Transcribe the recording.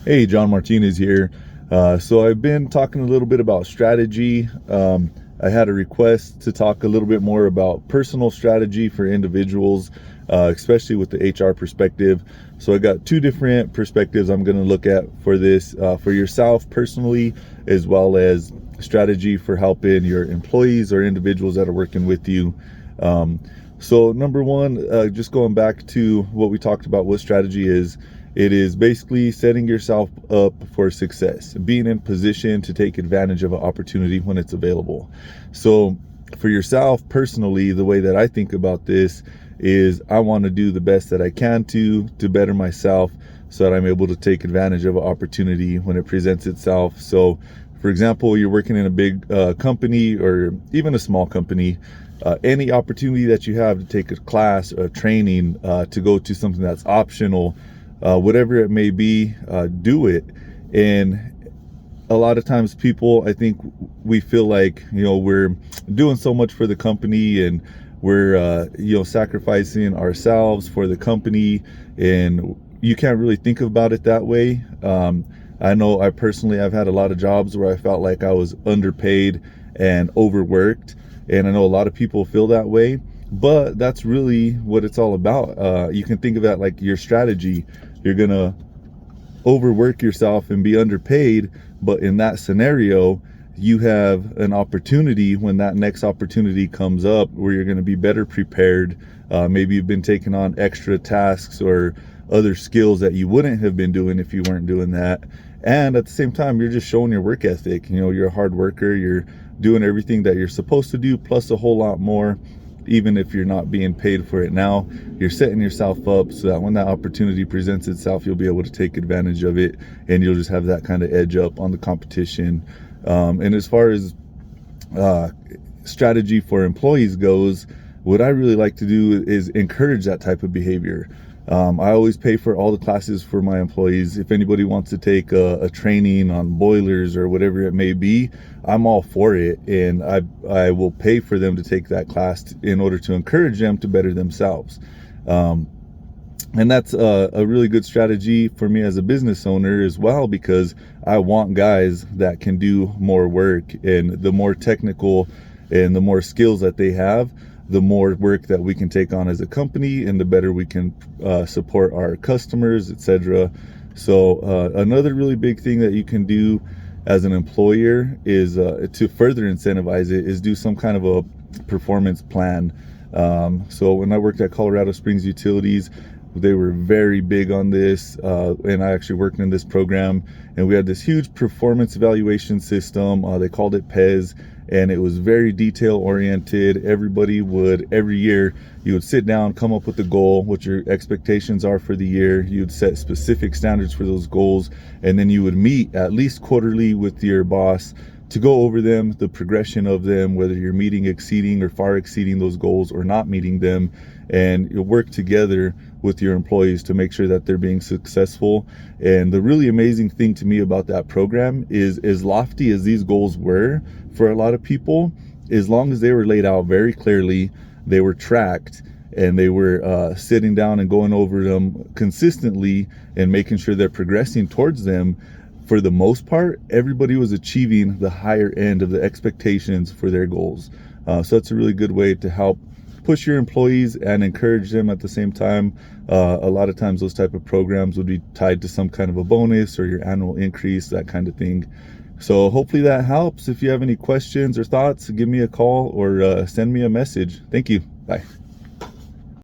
Hey, John Martinez here. So I've been talking a little bit about strategy. I had a request to talk a little bit more about personal strategy for individuals, especially with the HR perspective. So I got two different perspectives I'm going to look at for this, for yourself personally, as well as strategy for helping your employees or individuals that are working with you. So number one, just going back to what we talked about, what strategy is. It is basically setting yourself up for success, being in position to take advantage of an opportunity when it's available. So for yourself personally, the way that I think about this is I want to do the best that I can to better myself so that I'm able to take advantage of an opportunity when it presents itself. So for example, you're working in a big company or even a small company. Any opportunity that you have to take a class or a training, to go to something that's optional, whatever it may be, do it. And a lot of times people, I think we feel like, we're doing so much for the company and we're, sacrificing ourselves for the company, and you can't really think about it that way. I know I've had a lot of jobs where I felt like I was underpaid and overworked. And I know a lot of people feel that way, but that's really what it's all about. You can think of that like your strategy. You're going to overwork yourself and be underpaid, but in that scenario, you have an opportunity when that next opportunity comes up where you're going to be better prepared. Maybe you've been taking on extra tasks or other skills that you wouldn't have been doing if you weren't doing that. And at the same time, you're just showing your work ethic. You're a hard worker. You're doing everything that you're supposed to do, plus a whole lot more. Even if you're not being paid for it now, you're setting yourself up so that when that opportunity presents itself, you'll be able to take advantage of it, and you'll just have that kind of edge up on the competition. And as far as strategy for employees goes, what I really like to do is encourage that type of behavior. I always pay for all the classes for my employees. If anybody wants to take a training on boilers or whatever it may be, I'm all for it. And I will pay for them to take that class in order to encourage them to better themselves. And that's a really good strategy for me as a business owner as well, because I want guys that can do more work, and the more technical and the more skills that they have, the more work that we can take on as a company, and the better we can support our customers, etc. So another really big thing that you can do as an employer is to further incentivize it, is do some kind of a performance plan. So when I worked at Colorado Springs Utilities, they were very big on this, and I actually worked in this program, and we had this huge performance evaluation system. They called it PEZ, and it was very detail oriented. Everybody would, every year, you would sit down, come up with a goal, what your expectations are for the year. You would set specific standards for those goals, and then you would meet at least quarterly with your boss to go over them, the progression of them, whether you're meeting, exceeding, or far exceeding those goals or not meeting them. And you'll work together with your employees to make sure that they're being successful. And the really amazing thing to me about that program is, as lofty as these goals were for a lot of people, as long as they were laid out very clearly, they were tracked, and they were sitting down and going over them consistently and making sure they're progressing towards them, for the most part, everybody was achieving the higher end of the expectations for their goals. So that's a really good way to help push your employees and encourage them at the same time. A lot of times those type of programs would be tied to some kind of a bonus or your annual increase, that kind of thing. So hopefully that helps. If you have any questions or thoughts, give me a call or send me a message. Thank you. Bye.